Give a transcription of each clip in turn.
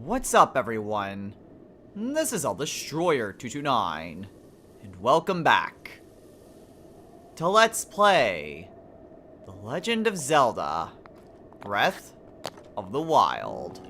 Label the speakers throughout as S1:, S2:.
S1: What's up, everyone? This is Destroyer 229, and welcome back to Let's Play The Legend of Zelda Breath of the Wild.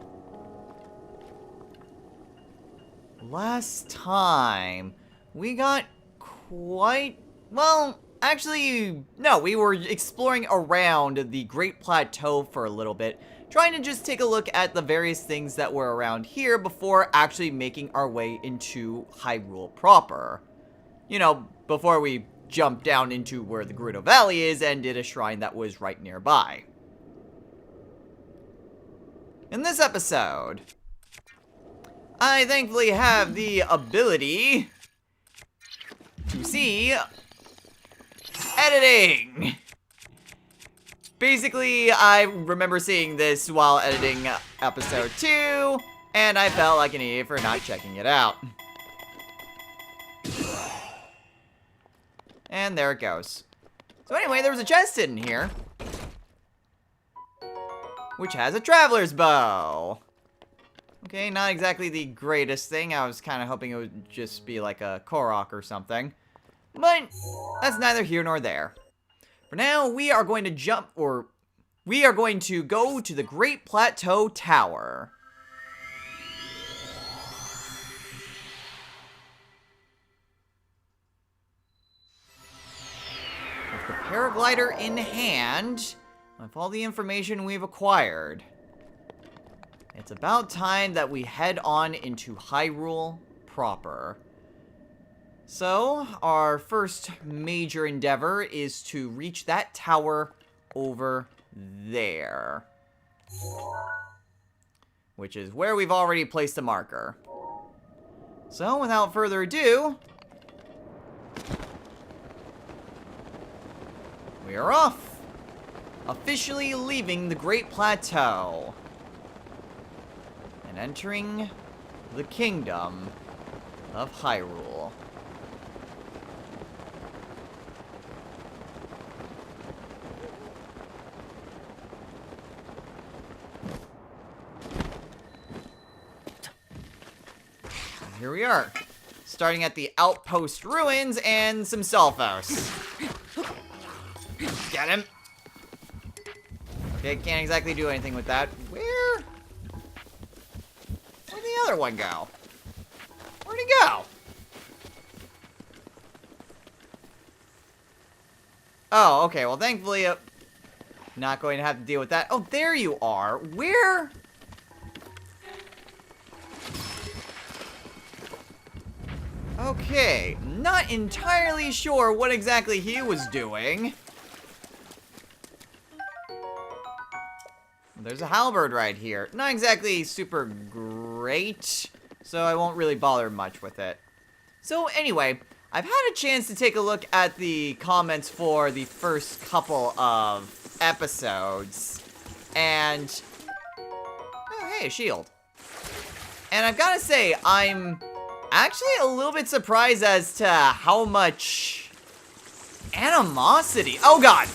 S1: Last time, we got quite... well, actually, no, we were exploring around the Great Plateau for a little bit, trying to just take a look at the various things that were around here before actually making our way into Hyrule proper. You know, before we jumped down into where the Gerudo Valley is and did a shrine that was right nearby. In this episode, I thankfully have the ability to see editing. Basically, I remember seeing this while editing episode 2, and I felt like an idiot for not checking it out. And there it goes. So anyway, there was a chest in here, which has a traveler's bow. Okay, not exactly the greatest thing. I was kind of hoping it would just be like a Korok or something. But that's neither here nor there. For now, we are going to go to the Great Plateau Tower. With the paraglider in hand, with all the information we've acquired, it's about time that we head on into Hyrule proper. So, our first major endeavor is to reach that tower over there. Which is where we've already placed a marker. So, without further ado, we are off! Officially leaving the Great Plateau. And entering the Kingdom of Hyrule. Here we are, starting at the outpost ruins and some Sulfos. Get him. Okay, can't exactly do anything with that. Where'd the other one go? Where'd he go? Oh, okay, well thankfully, not going to have to deal with that. Oh, there you are. Where? Okay, not entirely sure what exactly he was doing. There's a halberd right here. Not exactly super great, so I won't really bother much with it. So anyway, I've had a chance to take a look at the comments for the first couple of episodes, and... oh, hey, a shield. And I've got to say, I'm actually a little bit surprised as to how much animosity, oh god,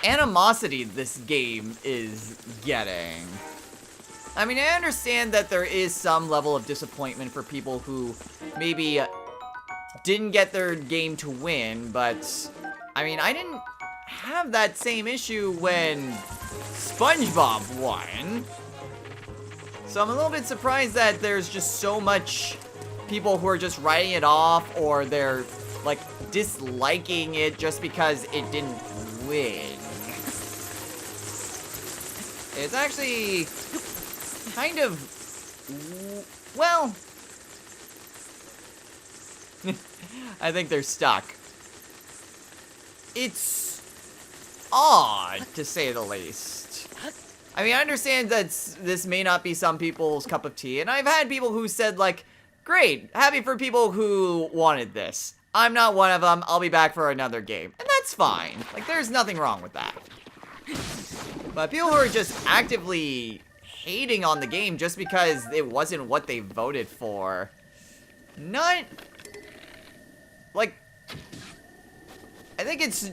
S1: animosity this game is getting. I mean, I understand that there is some level of disappointment for people who maybe didn't get their game to win, but I mean, I didn't have that same issue when SpongeBob won. So I'm a little bit surprised that there's just so much people who are just writing it off, or they're, like, disliking it just because it didn't win. It's actually kind of, well, I think they're stuck. It's odd, to say the least. I mean, I understand that this may not be some people's cup of tea, and I've had people who said, like, great, happy for people who wanted this. I'm not one of them, I'll be back for another game. And that's fine. Like, there's nothing wrong with that. But people who are just actively hating on the game just because it wasn't what they voted for, not... like, I think it's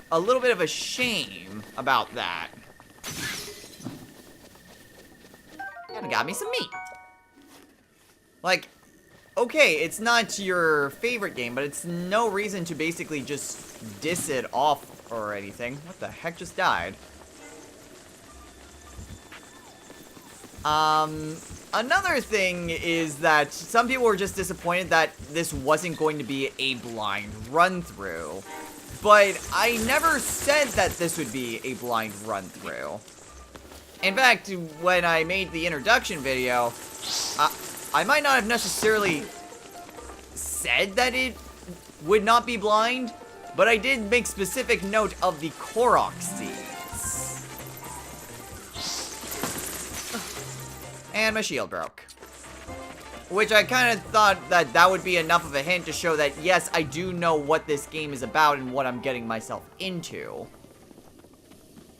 S1: a little bit of a shame about that. Kinda got me some meat. Like, okay, it's not your favorite game, but it's no reason to basically just diss it off or anything. What the heck just died? Another thing is that some people were just disappointed that this wasn't going to be a blind run-through. But I never said that this would be a blind run-through. In fact, when I made the introduction video, I might not have necessarily said that it would not be blind, but I did make specific note of the Korok seeds. And my shield broke. Which I kind of thought that that would be enough of a hint to show that, yes, I do know what this game is about and what I'm getting myself into.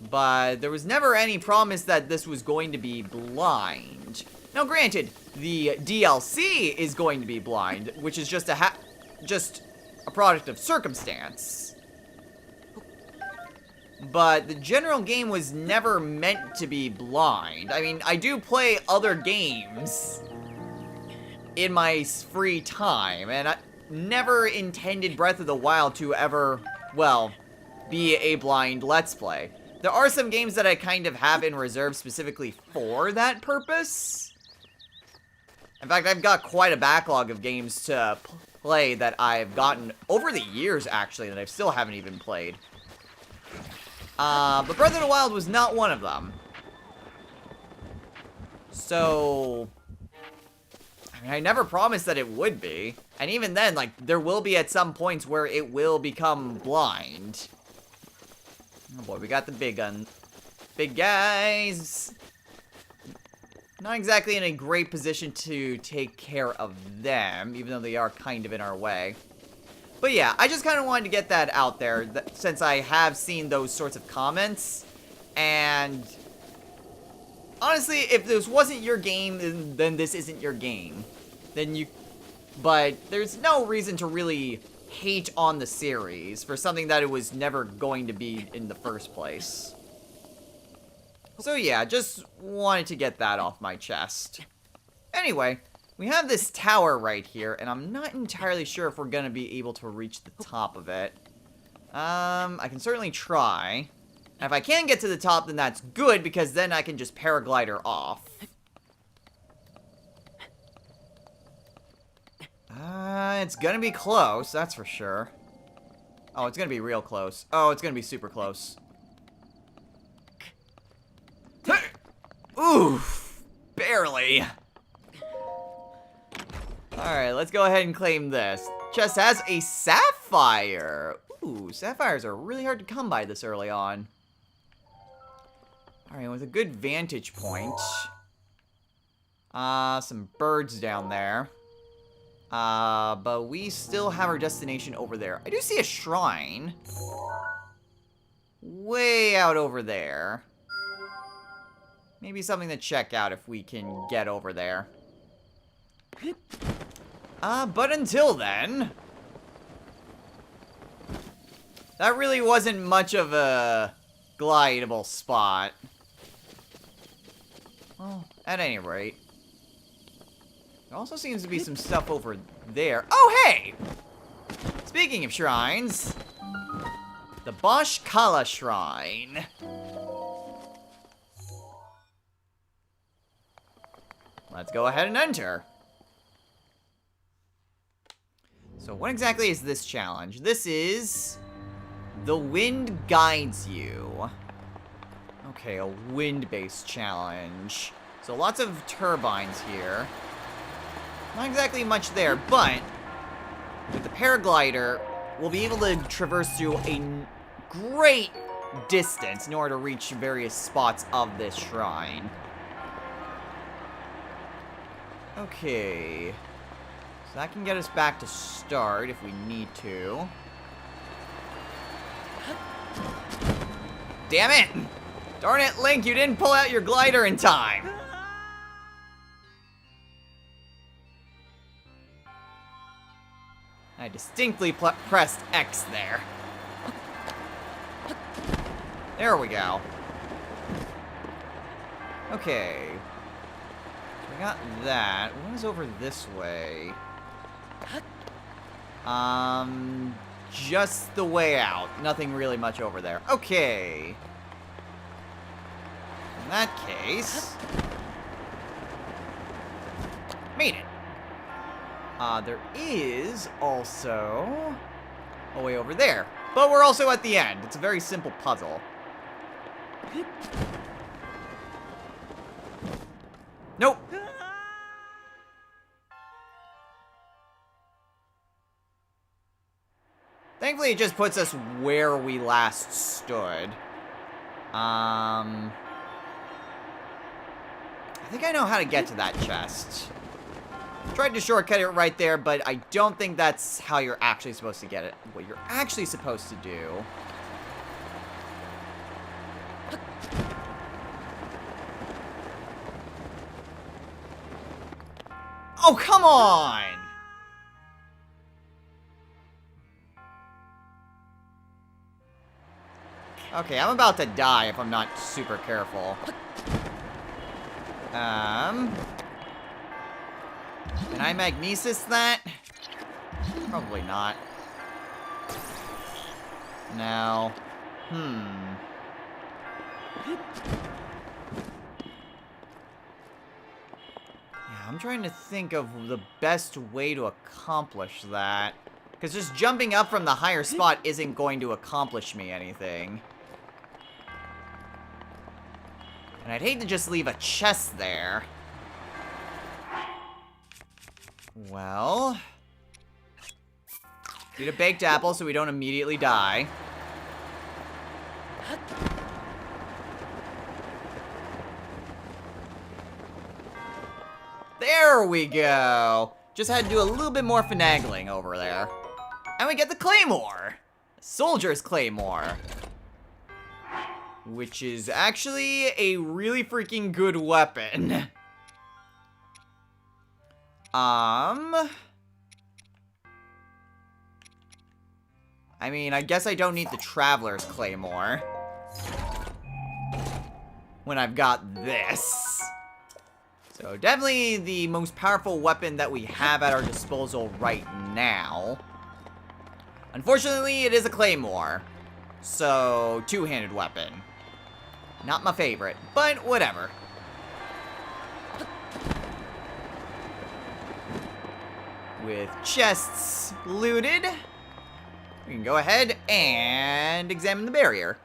S1: But there was never any promise that this was going to be blind. Now, granted, the DLC is going to be blind, which is just a product of circumstance. But the general game was never meant to be blind. I mean, I do play other games in my free time, and I never intended Breath of the Wild to ever, well, be a blind Let's Play. There are some games that I kind of have in reserve specifically for that purpose. In fact, I've got quite a backlog of games to play that I've gotten over the years, actually, that I still haven't even played. But Breath of the Wild was not one of them. So, I mean, I never promised that it would be. And even then, like, there will be at some points where it will become blind. Oh boy, we got the big gun. Big guys. Not exactly in a great position to take care of them, even though they are kind of in our way. But yeah, I just kind of wanted to get that out there, since I have seen those sorts of comments. And honestly, if this wasn't your game, then this isn't your game. But there's no reason to really hate on the series for something that it was never going to be in the first place. So yeah, just wanted to get that off my chest. Anyway, we have this tower right here, and I'm not entirely sure if we're gonna be able to reach the top of it. I can certainly try. And if I can get to the top, then that's good, because then I can just paraglider off. It's gonna be close, that's for sure. Oh, it's gonna be real close. Oh, it's gonna be super close. Oof! Barely. Alright, let's go ahead and claim this. Chest has a sapphire. Ooh, sapphires are really hard to come by this early on. Alright, with a good vantage point. Some birds down there. But we still have our destination over there. I do see a shrine. Way out over there. Maybe something to check out if we can get over there. But until then... that really wasn't much of a glideable spot. Well, at any rate. There also seems to be some stuff over there. Oh, hey! Speaking of shrines, the Bosch Kala Shrine. Let's go ahead and enter. So what exactly is this challenge? This is... the wind guides you. Okay, a wind-based challenge. So lots of turbines here. Not exactly much there, but with the paraglider, we'll be able to traverse through a great distance in order to reach various spots of this shrine. Okay. So that can get us back to start if we need to. Damn it! Darn it, Link, you didn't pull out your glider in time! I distinctly pressed X there. There we go. Okay. We got that. What is over this way? Just the way out. Nothing really much over there. Okay. In that case... Made it. There is also a way over there. But we're also at the end. It's a very simple puzzle. Nope. Thankfully, it just puts us where we last stood. I think I know how to get to that chest. Tried to shortcut it right there, but I don't think that's how you're actually supposed to get it. What you're actually supposed to do... Oh, come on! Okay, I'm about to die if I'm not super careful. Can I magnesis that? Probably not. No. Yeah, I'm trying to think of the best way to accomplish that. Because just jumping up from the higher spot isn't going to accomplish me anything. And I'd hate to just leave a chest there. Well... Eat a baked apple so we don't immediately die. There we go! Just had to do a little bit more finagling over there. And we get the claymore! Soldier's claymore. Which is actually a really freaking good weapon. I mean, I guess I don't need the Traveler's Claymore. When I've got this. So, definitely the most powerful weapon that we have at our disposal right now. Unfortunately, it is a Claymore. So, two-handed weapon. Not my favorite, but whatever. With chests looted, we can go ahead and examine the barrier.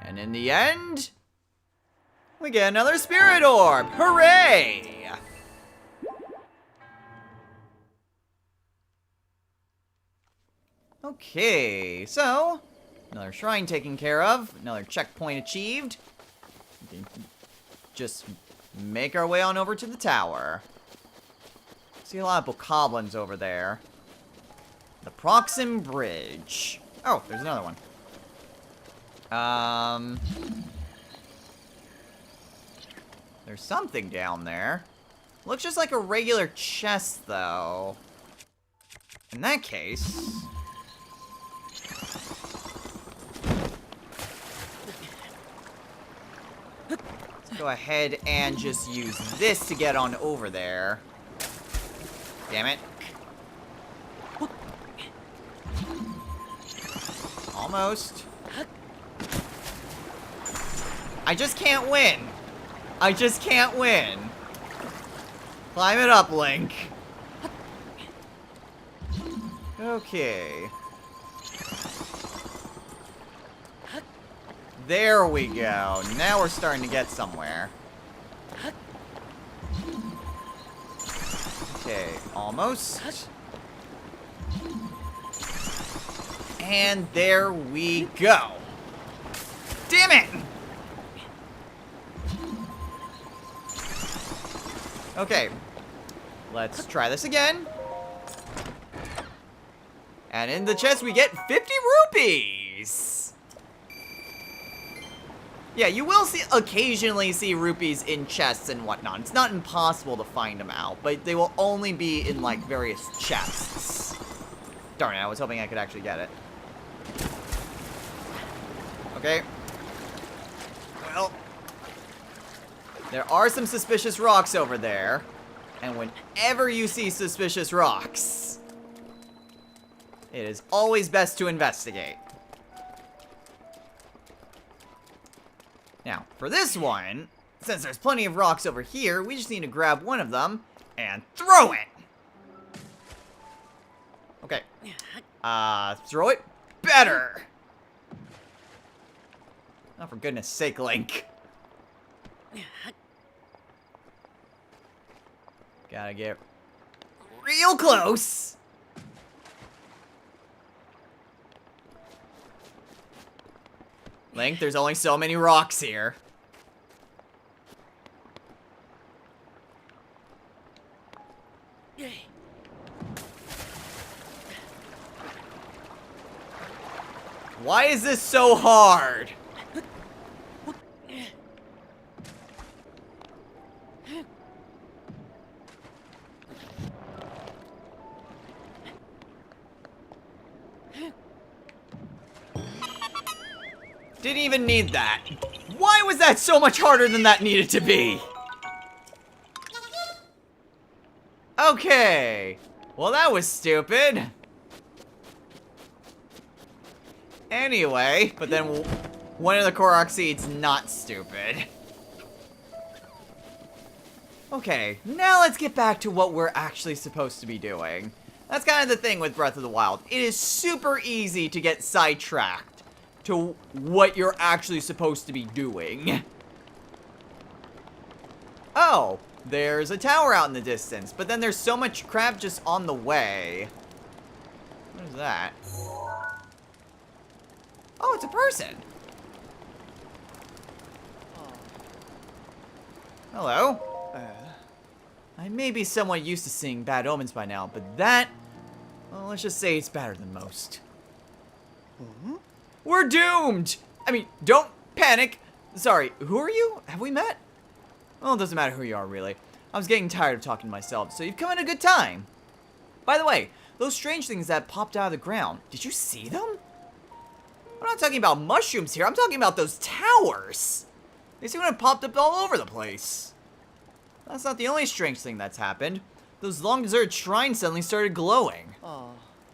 S1: And in the end, we get another spirit orb. Hooray! Okay, so another shrine taken care of, another checkpoint achieved. We can just make our way on over to the tower. See a lot of bokoblins over there. The Proxim Bridge. Oh, there's another one. There's something down there. Looks just like a regular chest, though. In that case... let's go ahead and just use this to get on over there. Damn it. Almost. I just can't win. I just can't win. Climb it up, Link. Okay. There we go. Now we're starting to get somewhere. Okay, almost. And there we go. Damn it! Okay. Let's try this again. And in the chest we get 50 rupees! Yeah, you will occasionally see rupees in chests and whatnot. It's not impossible to find them out, but they will only be in, like, various chests. Darn it, I was hoping I could actually get it. Okay, well. There are some suspicious rocks over there. And whenever you see suspicious rocks, it is always best to investigate. Now, for this one, since there's plenty of rocks over here, we just need to grab one of them and throw it. Okay. Throw it better. Oh, for goodness sake, Link. Gotta get real close. Link, there's only so many rocks here. Why is this so hard? Didn't even need that. Why was that so much harder than that needed to be? Okay. Well, that was stupid. Anyway, but then one of the Korok seeds not stupid. Okay, now let's get back to what we're actually supposed to be doing. That's kind of the thing with Breath of the Wild. It is super easy to get sidetracked to what you're actually supposed to be doing. Oh, there's a tower out in the distance, but then there's so much crap just on the way. What is that? Oh, it's a person. Hello. I may be somewhat used to seeing bad omens by now, but that, well, let's just say it's better than most. We're doomed! I mean, don't panic. Sorry, who are you? Have we met? Well, it doesn't matter who you are, really. I was getting tired of talking to myself, so you've come at a good time. By the way, those strange things that popped out of the ground, did you see them? I'm not talking about mushrooms here, I'm talking about those towers. They seem to have popped up all over the place. That's not the only strange thing that's happened. Those long deserted shrines suddenly started glowing. Oh.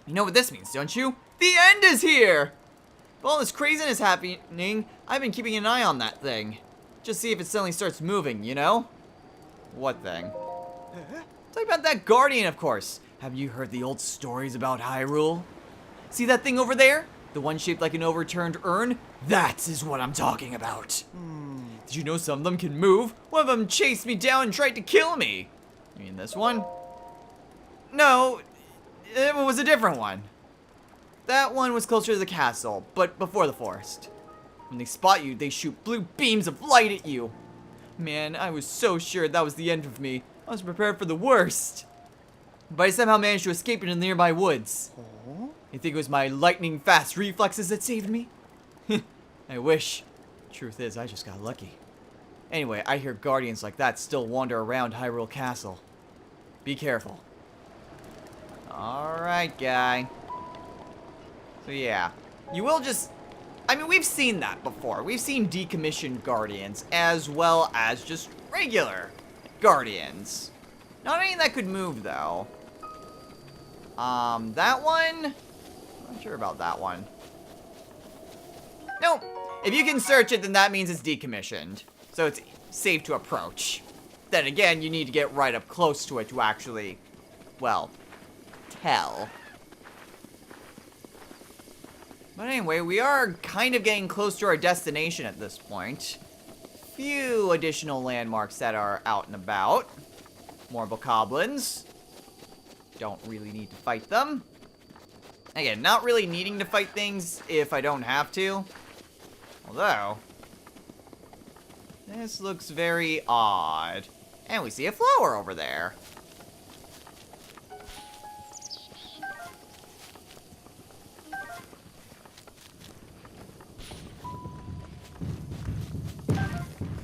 S1: You know what this means, don't you? The end is here! With all this craziness happening, I've been keeping an eye on that thing. Just see if it suddenly starts moving, you know? What thing? Talk about that guardian, of course. Have you heard the old stories about Hyrule? See that thing over there? The one shaped like an overturned urn? That is what I'm talking about. Did you know some of them can move? One of them chased me down and tried to kill me. You mean this one? No, it was a different one. That one was closer to the castle, but before the forest. When they spot you, they shoot blue beams of light at you. Man, I was so sure that was the end of me. I was prepared for the worst. But I somehow managed to escape into the nearby woods. You think it was my lightning-fast reflexes that saved me? I wish. Truth is, I just got lucky. Anyway, I hear guardians like that still wander around Hyrule Castle. Be careful. Alright, guy. So yeah, you will just... I mean, we've seen that before. We've seen decommissioned guardians as well as just regular guardians. Not any that could move, though. That one? I'm not sure about that one. Nope. If you can search it, then that means it's decommissioned. So it's safe to approach. Then again, you need to get right up close to it to actually, well, tell. But anyway, we are kind of getting close to our destination at this point. Few additional landmarks that are out and about. More bokoblins. Don't really need to fight them. Again, not really needing to fight things if I don't have to. Although, this looks very odd. And we see a flower over there.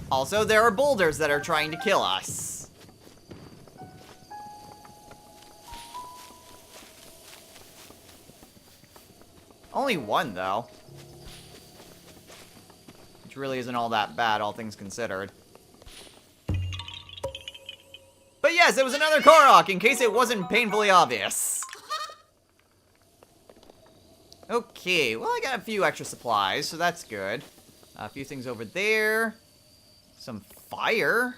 S1: Also, there are boulders that are trying to kill us. Only one, though. Which Which really isn't all that bad, all things considered. But yes, it was another Korok, in case it wasn't painfully obvious. Okay, well, I got a few extra supplies, so that's good. A few things over there. Some fire.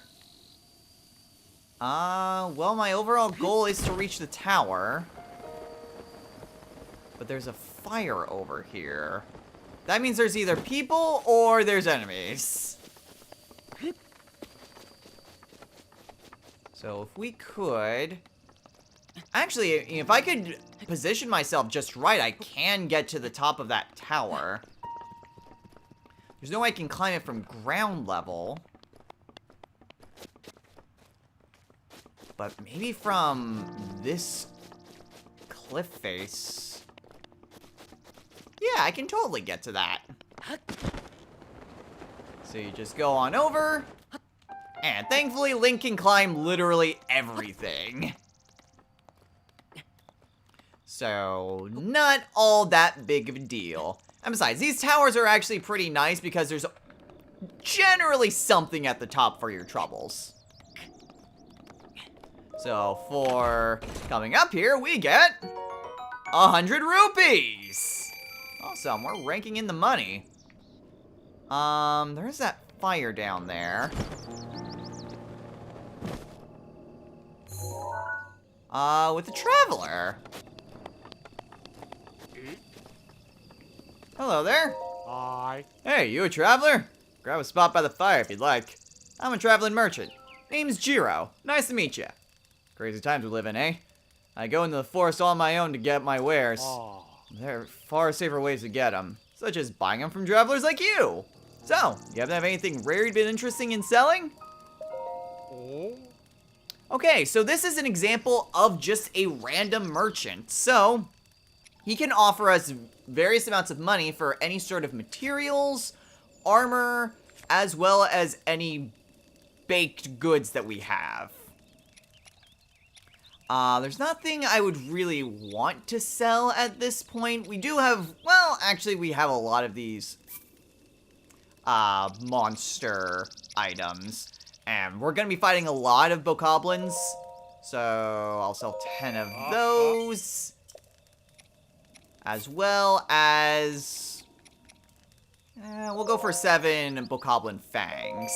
S1: Well, my overall goal is to reach the tower. But there's a fire over here. That means there's either people or there's enemies. So if we could... Actually, if I could position myself just right, I can get to the top of that tower. There's no way I can climb it from ground level. But maybe from this cliff face. Yeah, I can totally get to that. So you just go on over. And thankfully, Link can climb literally everything. So, not all that big of a deal. And besides, these towers are actually pretty nice because there's generally something at the top for your troubles. So, for coming up here, we get 100 rupees. Awesome, we're ranking in the money. There's that fire down there. With the traveler. Hello there.
S2: Hi.
S1: Hey, you a traveler? Grab a spot by the fire if you'd like. I'm a traveling merchant. Name's Jiro. Nice to meet you. Crazy times we live in, eh? I go into the forest all on my own to get my wares.
S2: Oh.
S1: There are far safer ways to get them, such as buying them from travelers like you. So, you happen to have anything rare you'd been interested in selling?
S2: Oh.
S1: Okay, so this is an example of just a random merchant. So, he can offer us various amounts of money for any sort of materials, armor, as well as any baked goods that we have. There's nothing I would really want to sell at this point. We do have, well, actually we have a lot of these monster items. And we're gonna be fighting a lot of bokoblins. So I'll sell 10 of those. As well as... we'll go for 7 bokoblin fangs.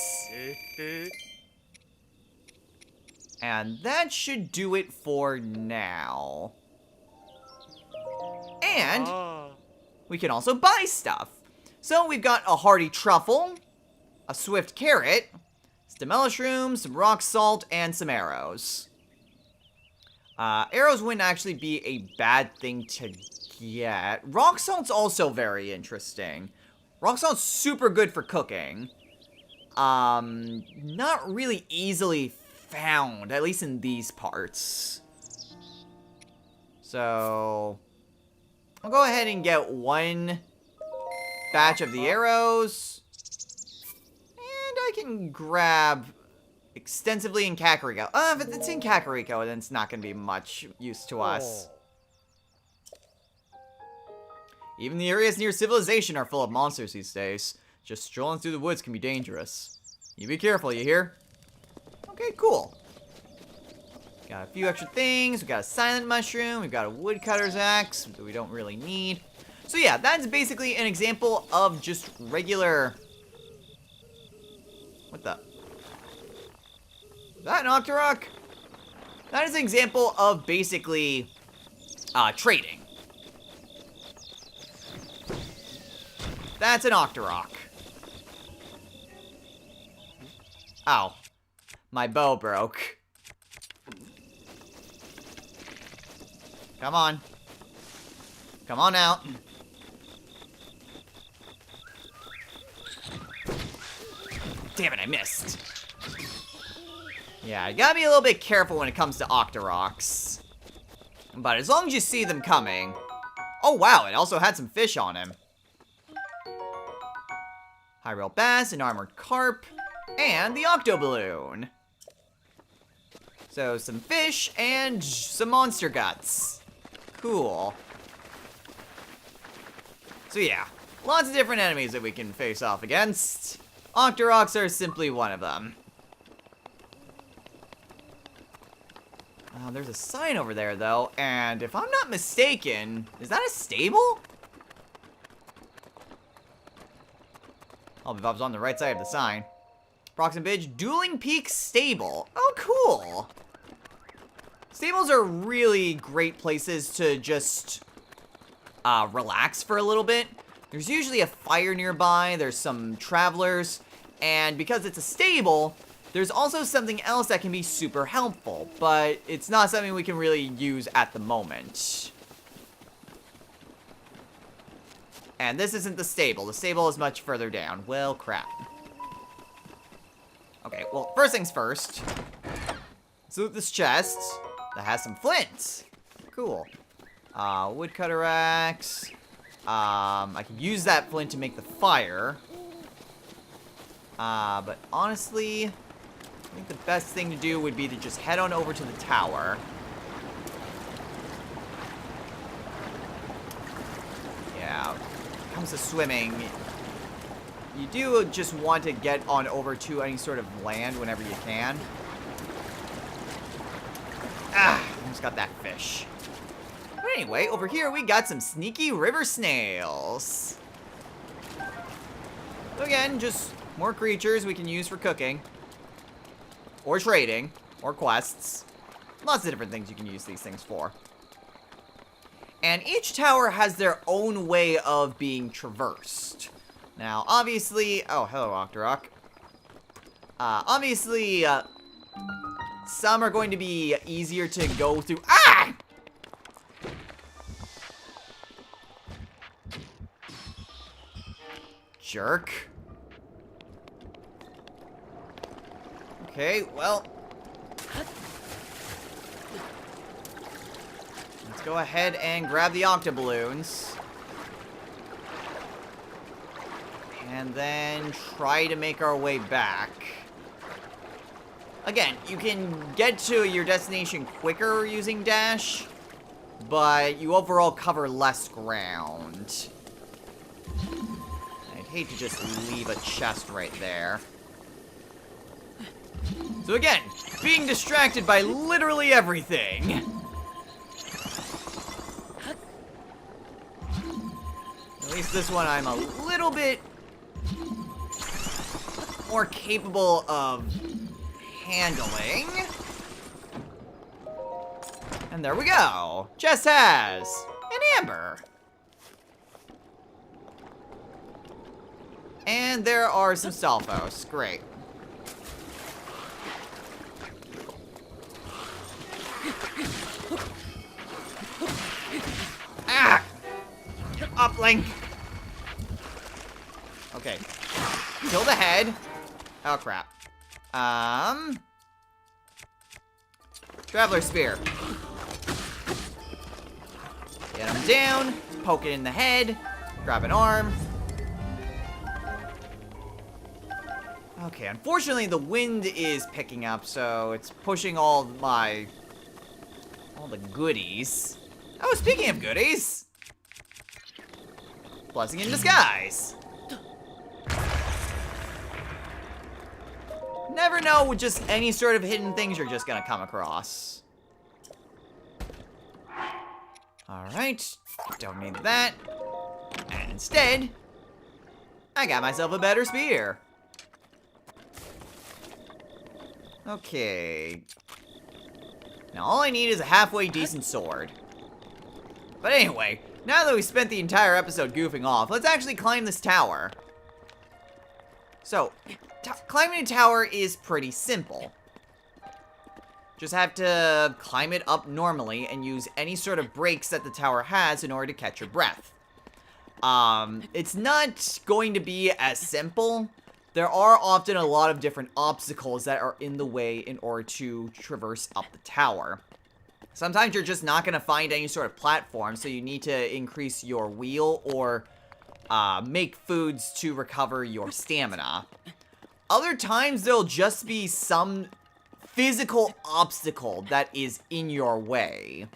S1: And that should do it for now. And we can also buy stuff. So we've got a hearty truffle, a swift carrot, stamella shrooms, some rock salt, and some arrows. Arrows wouldn't actually be a bad thing to get. Rock salt's also very interesting. Rock salt's super good for cooking. Not really easily found, at least in these parts. So, I'll go ahead and get 1 batch of the arrows. And I can grab extensively in Kakariko. If it's in Kakariko, then it's not going to be much use to us. Even the areas near civilization are full of monsters these days. Just strolling through the woods can be dangerous. You be careful, you hear? Okay, cool. Got a few extra things. We got a silent mushroom. We've got a woodcutter's axe that we don't really need. So yeah, that's basically an example of just regular... What the... Is that an Octorok? That is an example of basically trading. That's an Octorok. Ow. My bow broke. Come on. Come on out. Damn it, I missed. Yeah, you gotta be a little bit careful when it comes to Octoroks. But as long as you see them coming... Oh wow, it also had some fish on him. Hyrule Bass, an armored carp, and the Octoballoon. So, some fish and some monster guts. Cool. So yeah, Lots of different enemies that we can face off against. Octoroks are simply one of them. There's a sign over there, though, and if I'm not mistaken, is that a stable? Oh, if I was on the right side of the sign. Proximate Bidge, Dueling Peak Stable. Oh, cool. Stables are really great places to just relax for a little bit. There's usually a fire nearby, there's some travelers, and because it's a stable, there's also something else that can be super helpful, but it's not something we can really use at the moment. And this isn't the stable. The stable is much further down. Well, crap. Okay, well, first things first. Let's loot this chest that has some flint. Cool. Woodcutter axe. I can use that flint to make the fire. But honestly, I think the best thing to do would be to just head on over to the tower. Yeah, when it comes to swimming, you do just want to get on over to any sort of land whenever you can. Almost got that fish. But anyway, over here we got some sneaky river snails. So again, just more creatures we can use for cooking. Or trading. Or quests. Lots of different things you can use these things for. And each tower has their own way of being traversed. Now, obviously... Oh, hello, Octorok. Obviously, some are going to be easier to go through... Ah! Jerk. Okay, well... Let's go ahead and grab the octoballoons. And then try to make our way back. Again, you can get to your destination quicker using dash, but you overall cover less ground. I'd hate to just leave a chest right there. So again, being distracted by literally everything. At least this one I'm a little bit more capable of handling. And there we go. Chest has an amber. And there are some Stalfos. Great. Ah! Uplink. Okay. Kill the head. Oh, crap. Traveler Spear. Get him down. Poke it in the head. Grab an arm. Okay, unfortunately the wind is picking up, so it's pushing all the goodies. Oh, speaking of goodies. Blessing in disguise. Never know with just any sort of hidden things you're just gonna come across. Alright, don't need that. And instead, I got myself a better spear. Okay. Now all I need is a halfway decent sword. But anyway, now that we spent the entire episode goofing off, let's actually climb this tower. So, climbing a tower is pretty simple. Just have to climb it up normally and use any sort of breaks that the tower has in order to catch your breath. It's not going to be as simple. There are often a lot of different obstacles that are in the way in order to traverse up the tower. Sometimes you're just not going to find any sort of platform, so you need to increase your wheel or make foods to recover your stamina. Other times, there'll just be some physical obstacle that is in your way.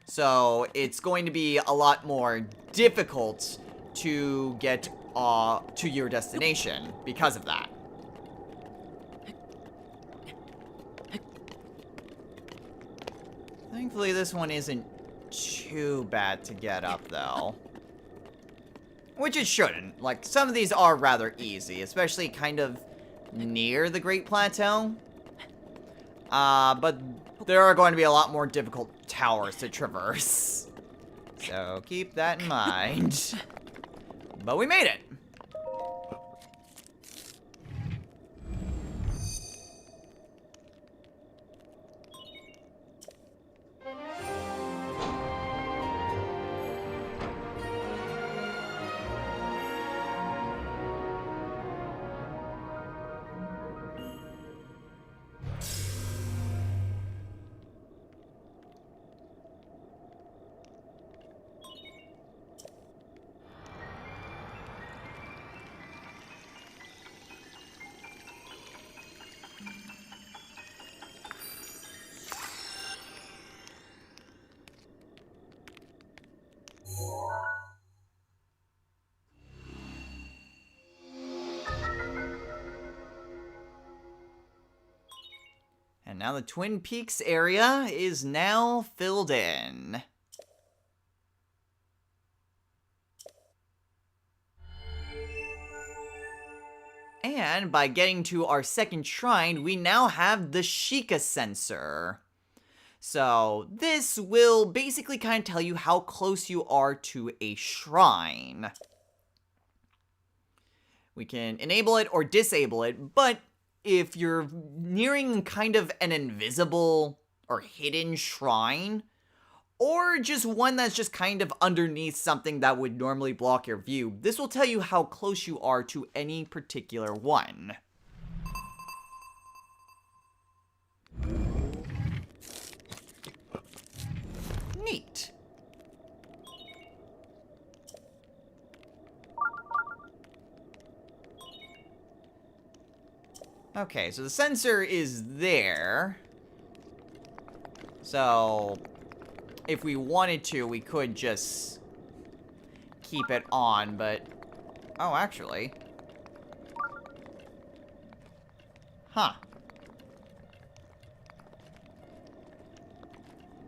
S1: So, it's going to be a lot more difficult to get to your destination because of that. Thankfully, this one isn't too bad to get up, though. Which it shouldn't. Like, some of these are rather easy, especially kind of near the Great Plateau. But there are going to be a lot more difficult towers to traverse. So keep that in mind. But we made it. And now the Twin Peaks area is now filled in. And by getting to our second shrine, we now have the Sheikah sensor. So this will basically kind of tell you how close you are to a shrine. We can enable it or disable it, but if you're nearing kind of an invisible or hidden shrine, or just one that's just kind of underneath something that would normally block your view, this will tell you how close you are to any particular one. Neat. Okay, so the sensor is there. So if we wanted to, we could just keep it on, but... Oh, actually. Huh.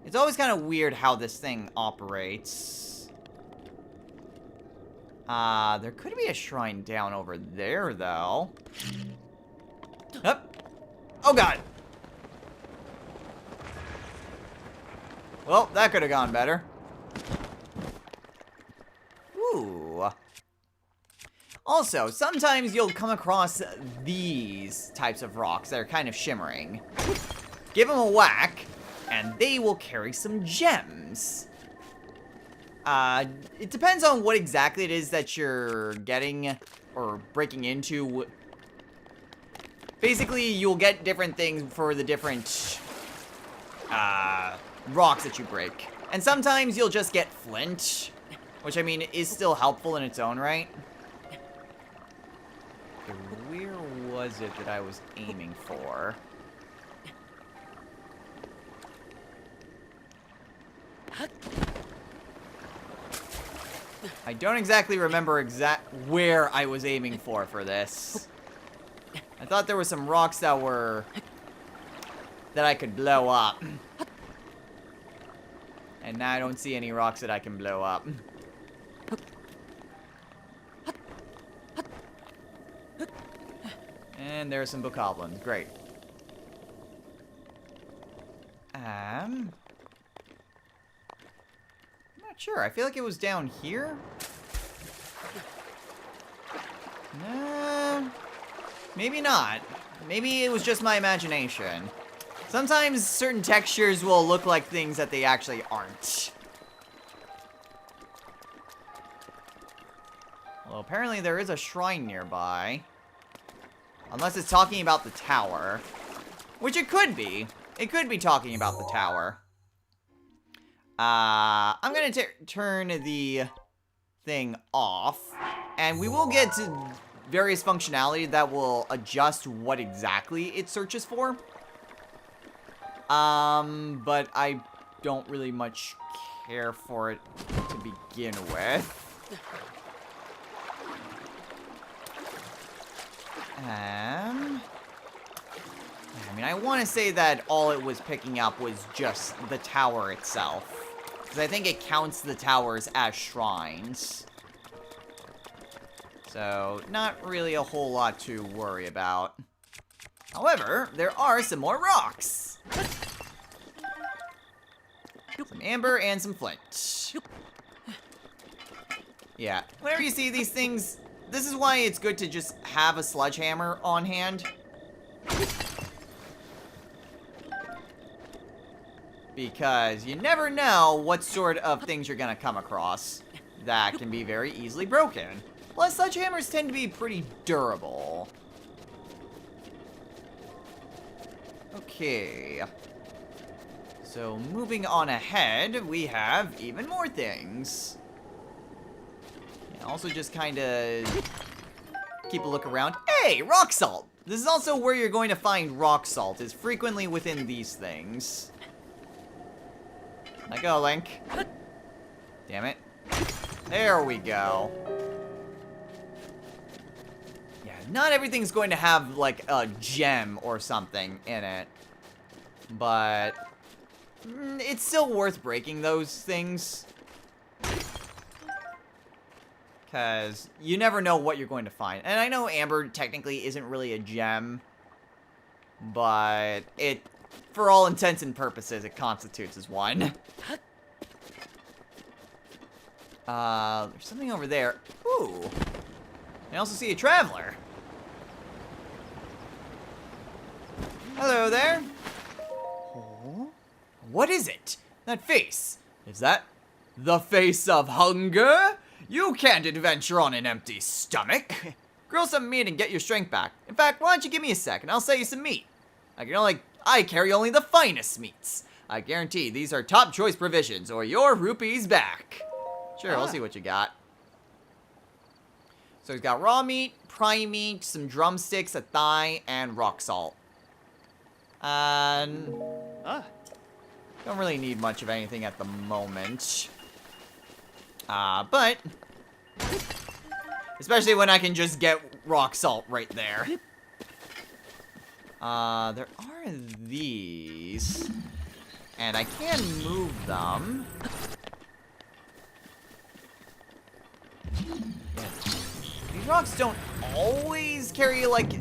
S1: It's always kind of weird how this thing operates. There could be a shrine down over there, though. Yep. Oh, God. Well, that could have gone better. Ooh. Also, sometimes you'll come across these types of rocks that are kind of shimmering. Give them a whack, and they will carry some gems. It depends on what exactly it is that you're getting or breaking into. Basically, you'll get different things for the different rocks that you break. And sometimes you'll just get flint, which, I mean, is still helpful in its own right. Where was it that I was aiming for? I don't exactly remember where I was aiming for this. I thought there were some rocks that I could blow up. And now I don't see any rocks that I can blow up. And there are some bokoblins. Great. I'm not sure. I feel like it was down here. No. Maybe not. Maybe it was just my imagination. Sometimes certain textures will look like things that they actually aren't. Well, apparently there is a shrine nearby. Unless it's talking about the tower. Which it could be. It could be talking about the tower. I'm gonna turn the thing off. And we will get to various functionality that will adjust what exactly it searches for. But I don't really much care for it to begin with. I mean, I want to say that all it was picking up was just the tower itself. Because I think it counts the towers as shrines. So, not really a whole lot to worry about. However, there are some more rocks. Some amber and some flint. Yeah, whenever you see these things, this is why it's good to just have a sledgehammer on hand. Because you never know what sort of things you're gonna come across that can be very easily broken. Plus, sledgehammers tend to be pretty durable. Okay. So, moving on ahead, we have even more things. And also just kind of keep a look around. Hey, rock salt! This is also where you're going to find rock salt, is frequently within these things. Let go, Link. Damn it. There we go. Yeah, not everything's going to have, like, a gem or something in it. But it's still worth breaking those things. Because you never know what you're going to find. And I know amber technically isn't really a gem. But it, for all intents and purposes, it constitutes as one. There's something over there. Ooh. I also see a traveler. Hello there. Oh. What is it? That face. Is that the face of hunger? You can't adventure on an empty stomach. Grill some meat and get your strength back. In fact, why don't you give me a sec and I'll sell you some meat. I carry only the finest meats. I guarantee these are top choice provisions or your rupees back. Sure, we'll see what you got. So he's got raw meat, prime meat, some drumsticks, a thigh, and rock salt. And don't really need much of anything at the moment. But especially when I can just get rock salt right there. There are these. And I can move them. Yeah. These rocks don't always carry, like,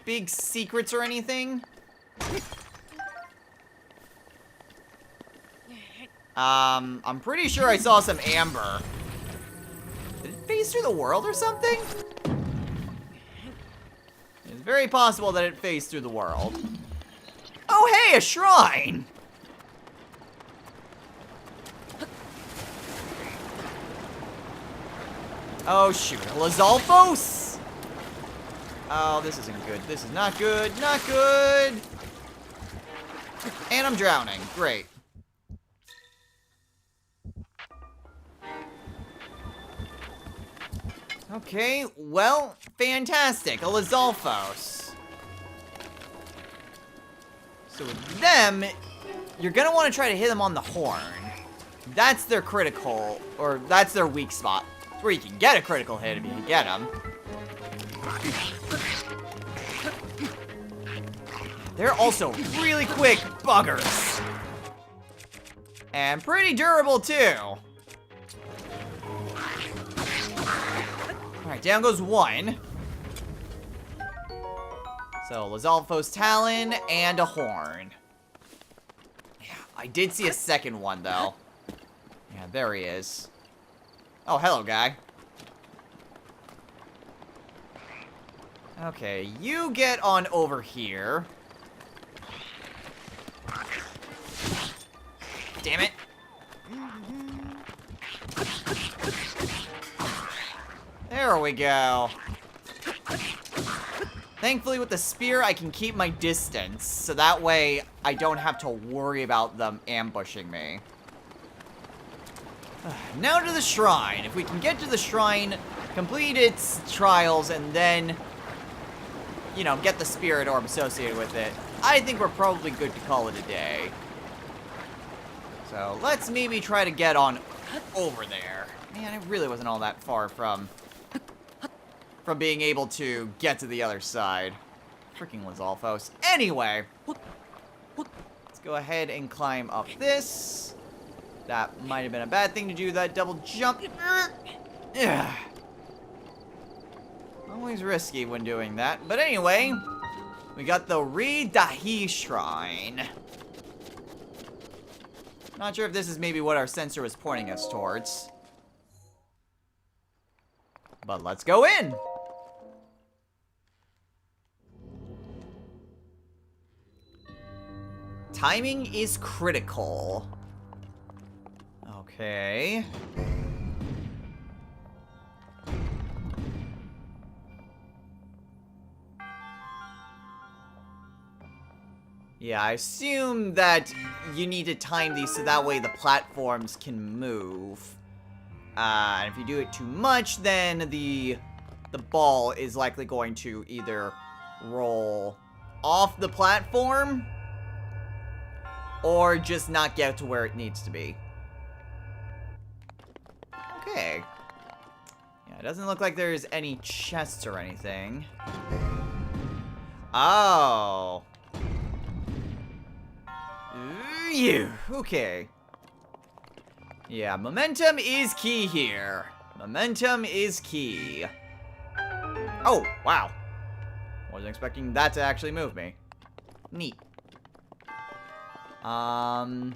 S1: big secrets or anything. I'm pretty sure I saw some amber. Did it phase through the world or something? It's very possible that it phased through the world. Oh, hey, a shrine! Oh, shoot. Lizalfos? Oh, this isn't good. This is not good. Not good. And I'm drowning. Great. Okay, well, fantastic. A Lizalfos. So with them, you're gonna want to try to hit them on the horn. That's their critical, or that's their weak spot. It's where you can get a critical hit if you can get them. They're also really quick buggers. And pretty durable, too. Alright, down goes one. So, Lizalfos Talon and a horn. Yeah, I did see a second one, though. Yeah, there he is. Oh, hello, guy. Okay, you get on over here. Damn it. There we go. Thankfully, with the spear, I can keep my distance, so that way I don't have to worry about them ambushing me. Now to the shrine. If we can get to the shrine, complete its trials, and then, you know, get the spirit orb associated with it, I think we're probably good to call it a day. So, let's maybe try to get on over there. Man, it really wasn't all that far from from being able to get to the other side. Freaking Lizalfos. Anyway, let's go ahead and climb up this. That might have been a bad thing to do, that double jump. Yeah. Always risky when doing that. But anyway, we got the Ridahi Shrine. Not sure if this is maybe what our sensor was pointing us towards. But let's go in. Timing is critical. Okay. Yeah, I assume that you need to time these so that way the platforms can move. And if you do it too much, then the ball is likely going to either roll off the platform or just not get to where it needs to be. Okay. Yeah, it doesn't look like there's any chests or anything. Oh. Ooh, okay. Yeah, momentum is key here. Momentum is key. Oh, wow. Wasn't expecting that to actually move me. Neat. There's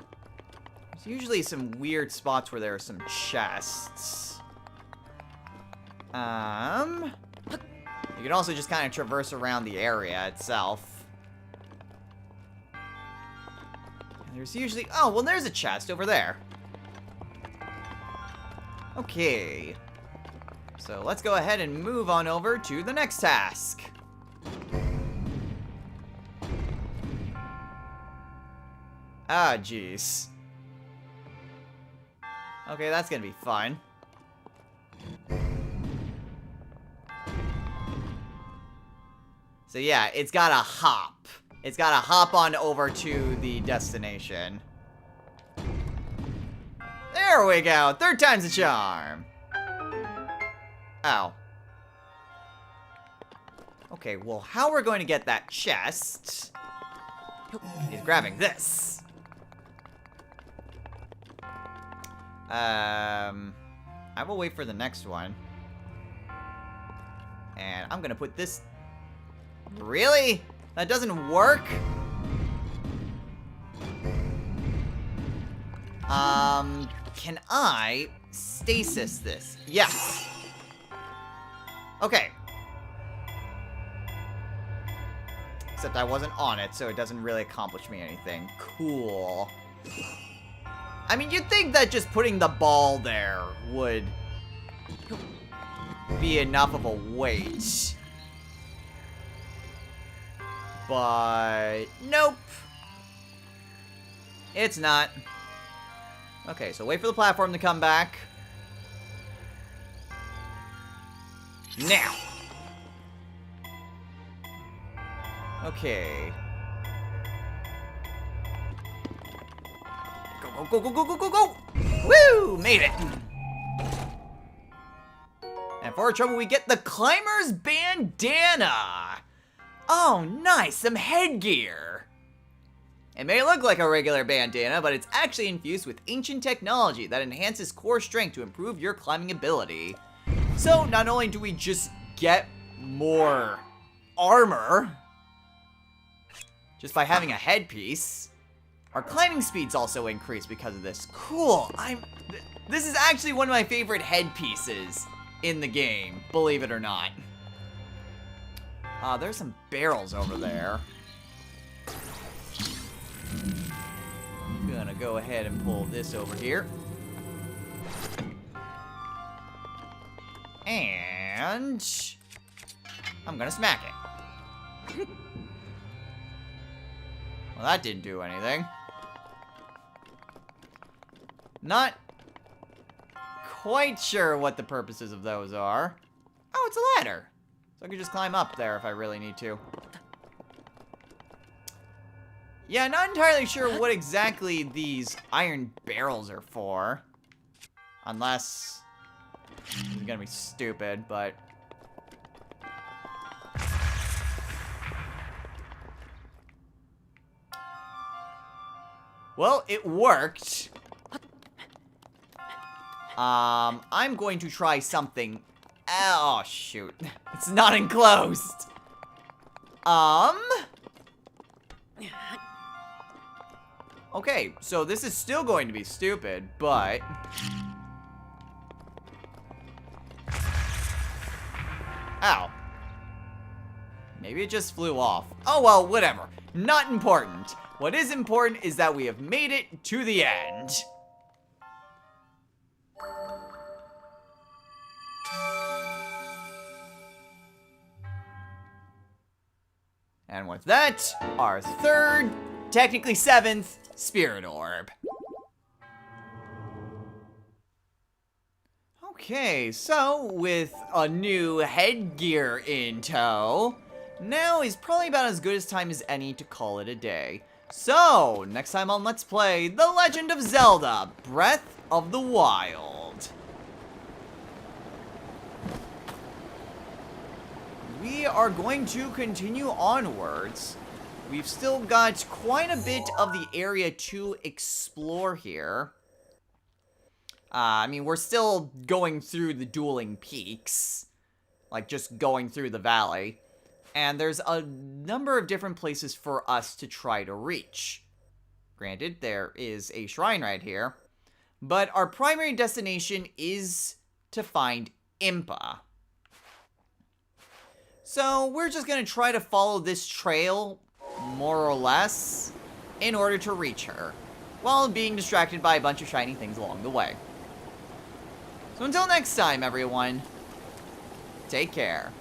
S1: usually some weird spots where there are some chests. You can also just kind of traverse around the area itself. And there's usually... Oh, well, there's a chest over there. Okay. So let's go ahead and move on over to the next task. Ah, jeez. Okay, that's gonna be fun. So yeah, it's gotta hop. It's gotta hop on over to the destination. There we go! 3rd time's a charm! Ow. Okay, well, how we're going to get that chest is grabbing this. I will wait for the next one. And I'm gonna put this... Really? That doesn't work? Can I stasis this? Yes. Okay. Except I wasn't on it, so it doesn't really accomplish me anything. Cool. I mean, you'd think that just putting the ball there would be enough of a weight. But nope. It's not. Okay, so wait for the platform to come back. Now. Okay. Go, go, go, go, go, go, go! Woo! Made it! And for our trouble, we get the Climber's Bandana! Oh, nice! Some headgear! It may look like a regular bandana, but it's actually infused with ancient technology that enhances core strength to improve your climbing ability. So, not only do we just get more armor just by having a headpiece, our climbing speeds also increase because of this. Cool! This is actually one of my favorite headpieces in the game, believe it or not. There's some barrels over there. Gonna go ahead and pull this over here. And I'm gonna smack it. Well, that didn't do anything. Not quite sure what the purposes of those are. Oh, it's a ladder. So I can just climb up there if I really need to. Yeah, not entirely sure what exactly these iron barrels are for. Unless... it's gonna be stupid, but... Well, it worked. I'm going to try something. Oh, shoot. It's not enclosed. Okay, so this is still going to be stupid, but... Ow. Maybe it just flew off. Oh, well, whatever. Not important. What is important is that we have made it to the end. And with that, our third, technically seventh, Spirit Orb. Okay, so with a new headgear in tow, now is probably about as good as time as any to call it a day. So, next time on Let's Play The Legend of Zelda, Breath of the Wild. We are going to continue onwards. We've still got quite a bit of the area to explore here. I mean, we're still going through the dueling peaks. Like, just going through the valley. And there's a number of different places for us to try to reach. Granted, there is a shrine right here. But our primary destination is to find Impa. So, we're just going to try to follow this trail, more or less, in order to reach her, while being distracted by a bunch of shiny things along the way. So until next time, everyone, take care.